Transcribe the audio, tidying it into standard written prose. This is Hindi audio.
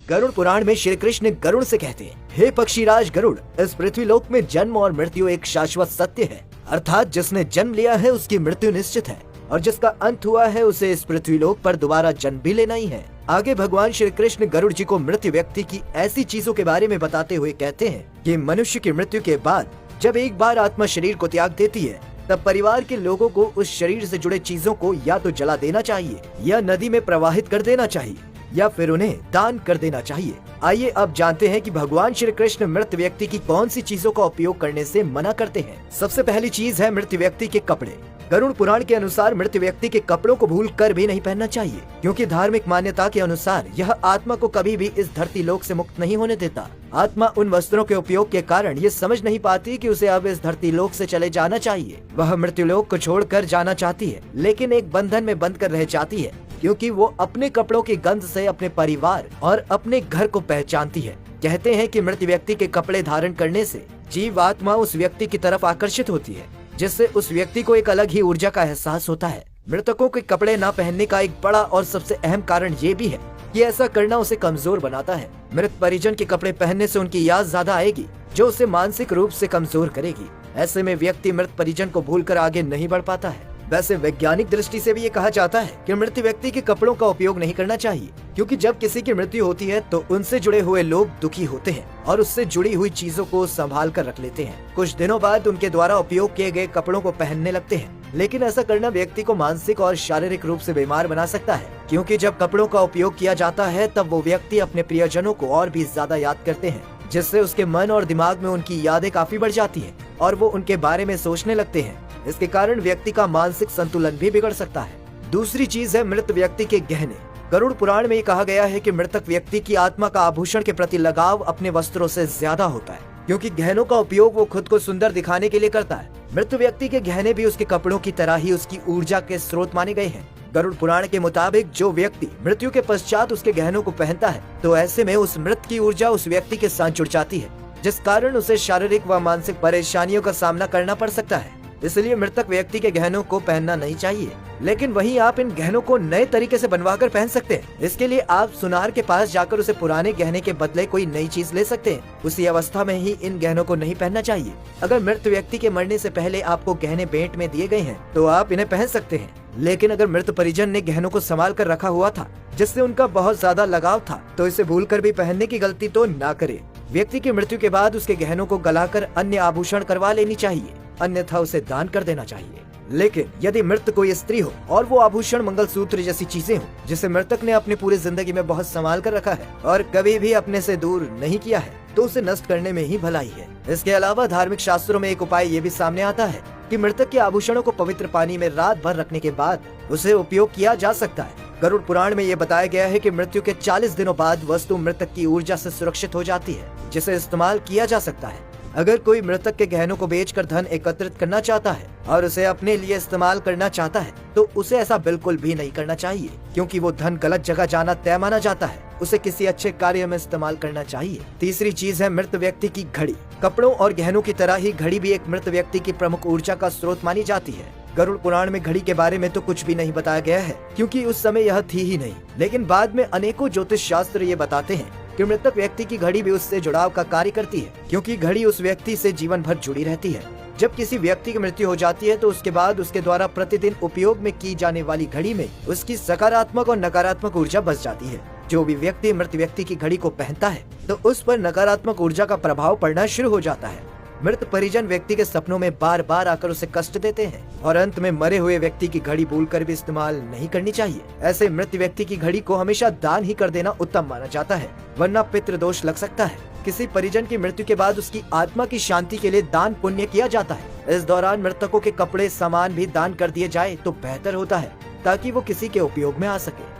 गरुड़ पुराण में श्री कृष्ण गरुड़ से कहते हैं, हे पक्षीराज गरुड़, इस पृथ्वी लोक में जन्म और मृत्यु एक शाश्वत सत्य है। अर्थात जिसने जन्म लिया है उसकी मृत्यु निश्चित है और जिसका अंत हुआ है उसे इस पृथ्वी लोक पर दोबारा जन्म भी लेना ही है। आगे भगवान श्री कृष्ण गरुड़ जी को मृत्यु व्यक्ति की ऐसी चीजों के बारे में बताते हुए कहते हैं कि मनुष्य की मृत्यु के बाद जब एक बार आत्मा शरीर को त्याग देती है, तब परिवार के लोगों को उस शरीर से जुड़े चीजों को या तो जला देना चाहिए या नदी में प्रवाहित कर देना चाहिए या फिर उन्हें दान कर देना चाहिए। आइए अब जानते हैं कि भगवान श्री कृष्ण मृत व्यक्ति की कौन सी चीजों का उपयोग करने से मना करते हैं। सबसे पहली चीज है मृत व्यक्ति के कपड़े। गरुड़ पुराण के अनुसार मृत व्यक्ति के कपड़ों को भूल कर भी नहीं पहनना चाहिए, क्योंकि धार्मिक मान्यता के अनुसार यह आत्मा को कभी भी इस धरती लोक से मुक्त नहीं होने देता। आत्मा उन वस्त्रों के उपयोग के कारण ये समझ नहीं पाती कि उसे अब इस धरती लोक से चले जाना चाहिए। वह मृत्यु लोक को छोड़कर जाना चाहती है, लेकिन एक बंधन में बंद कर रह जाती है, क्योंकि वो अपने कपड़ों की गंध से अपने परिवार और अपने घर को पहचानती है। कहते हैं कि मृत व्यक्ति के कपड़े धारण करने से जीव आत्मा उस व्यक्ति की तरफ आकर्षित होती है, जिससे उस व्यक्ति को एक अलग ही ऊर्जा का एहसास होता है। मृतकों के कपड़े न पहनने का एक बड़ा और सबसे अहम कारण ये भी है कि ऐसा करना उसे कमजोर बनाता है। मृत परिजन के कपड़े पहनने से उनकी याद ज्यादा आएगी, जो उसे मानसिक रूप से कमजोर करेगी। ऐसे में व्यक्ति मृत परिजन को भूलकर आगे नहीं बढ़ पाता है। वैसे वैज्ञानिक दृष्टि से भी ये कहा जाता है कि मृत व्यक्ति के कपड़ों का उपयोग नहीं करना चाहिए, क्योंकि जब किसी की मृत्यु होती है तो उनसे जुड़े हुए लोग दुखी होते हैं और उससे जुड़ी हुई चीजों को संभाल कर रख लेते हैं। कुछ दिनों बाद उनके द्वारा उपयोग किए गए कपड़ों को पहनने लगते हैं, लेकिन ऐसा करना व्यक्ति को मानसिक और शारीरिक रूप से बीमार बना सकता है, क्योंकि जब कपड़ों का उपयोग किया जाता है तब वो व्यक्ति अपने प्रियजनों को और भी ज्यादा याद करते हैं, जिससे उसके मन और दिमाग में उनकी यादें काफी बढ़ जाती हैं और वो उनके बारे में सोचने लगते हैं। इसके कारण व्यक्ति का मानसिक संतुलन भी बिगड़ सकता है। दूसरी चीज है मृत व्यक्ति के गहने। गरुड़ पुराण में ये कहा गया है कि मृतक व्यक्ति की आत्मा का आभूषण के प्रति लगाव अपने वस्त्रों से ज्यादा होता है, क्योंकि गहनों का उपयोग वो खुद को सुंदर दिखाने के लिए करता है। मृत व्यक्ति के गहने भी उसके कपड़ों की तरह ही उसकी ऊर्जा के स्रोत माने गए हैं। गरुड़ पुराण के मुताबिक जो व्यक्ति मृत्यु के पश्चात उसके गहनों को पहनता है, तो ऐसे में उस मृत की ऊर्जा उस व्यक्ति के साथ जुड़ जाती है, जिस कारण उसे शारीरिक व मानसिक परेशानियों का सामना करना पड़ सकता है। इसलिए मृतक व्यक्ति के गहनों को पहनना नहीं चाहिए, लेकिन वहीं आप इन गहनों को नए तरीके से बनवाकर पहन सकते हैं। इसके लिए आप सुनार के पास जाकर उसे पुराने गहने के बदले कोई नई चीज ले सकते हैं। उसी अवस्था में ही इन गहनों को नहीं पहनना चाहिए। अगर मृत व्यक्ति के मरने से पहले आपको गहने भेंट में दिए गए हैं तो आप इन्हें पहन सकते हैं, लेकिन अगर मृत परिजन ने गहनों को संभाल कर रखा हुआ था, जिससे उनका बहुत ज्यादा लगाव था, तो इसे भूलकर भी पहनने की गलती तो ना करे। व्यक्ति की मृत्यु के बाद उसके गहनों को गलाकर अन्य आभूषण करवा लेनी चाहिए, अन्यथा उसे दान कर देना चाहिए। लेकिन यदि मृत कोई स्त्री हो और वो आभूषण मंगलसूत्र जैसी चीजें हो जिसे मृतक ने अपनी पूरी जिंदगी में बहुत संभाल कर रखा है और कभी भी अपने से दूर नहीं किया है, तो उसे नष्ट करने में ही भलाई है। इसके अलावा धार्मिक शास्त्रों में एक उपाय ये भी सामने आता है कि मृतक के आभूषणों को पवित्र पानी में रात भर रखने के बाद उसे उपयोग किया जा सकता है। गरुड़ पुराण में ये बताया गया है कि मृत्यु के 40 दिनों बाद वस्तु मृतक की ऊर्जा से सुरक्षित हो जाती है, जिसे इस्तेमाल किया जा सकता है। अगर कोई मृतक के गहनों को बेचकर धन एकत्रित करना चाहता है और उसे अपने लिए इस्तेमाल करना चाहता है, तो उसे ऐसा बिल्कुल भी नहीं करना चाहिए, क्योंकि वो धन गलत जगह जाना तय माना जाता है। उसे किसी अच्छे कार्य में इस्तेमाल करना चाहिए। तीसरी चीज है मृत व्यक्ति की घड़ी। कपड़ों और गहनों की तरह ही घड़ी भी एक मृत व्यक्ति की प्रमुख ऊर्जा का स्रोत मानी जाती है। गरुड़ पुराण में घड़ी के बारे में तो कुछ भी नहीं बताया गया है, क्योंकि उस समय यह थी ही नहीं, लेकिन बाद में अनेकों ज्योतिष शास्त्र ये बताते हैं कि मृतक व्यक्ति की घड़ी भी उससे जुड़ाव का कार्य करती है, क्योंकि घड़ी उस व्यक्ति से जीवन भर जुड़ी रहती है। जब किसी व्यक्ति की मृत्यु हो जाती है तो उसके बाद उसके द्वारा प्रतिदिन उपयोग में की जाने वाली घड़ी में उसकी सकारात्मक और नकारात्मक ऊर्जा बच जाती है। जो भी व्यक्ति मृत व्यक्ति की घड़ी को पहनता है तो उस पर नकारात्मक ऊर्जा का प्रभाव पड़ना शुरू हो जाता है। मृत परिजन व्यक्ति के सपनों में बार बार आकर उसे कष्ट देते हैं और अंत में मरे हुए व्यक्ति की घड़ी भूलकर भी इस्तेमाल नहीं करनी चाहिए। ऐसे मृत व्यक्ति की घड़ी को हमेशा दान ही कर देना उत्तम माना जाता है, वरना पितृदोष लग सकता है। किसी परिजन की मृत्यु के बाद उसकी आत्मा की शांति के लिए दान पुण्य किया जाता है। इस दौरान मृतकों के कपड़े सामान भी दान कर दिए जाए तो बेहतर होता है, ताकि वो किसी के उपयोग में आ सके।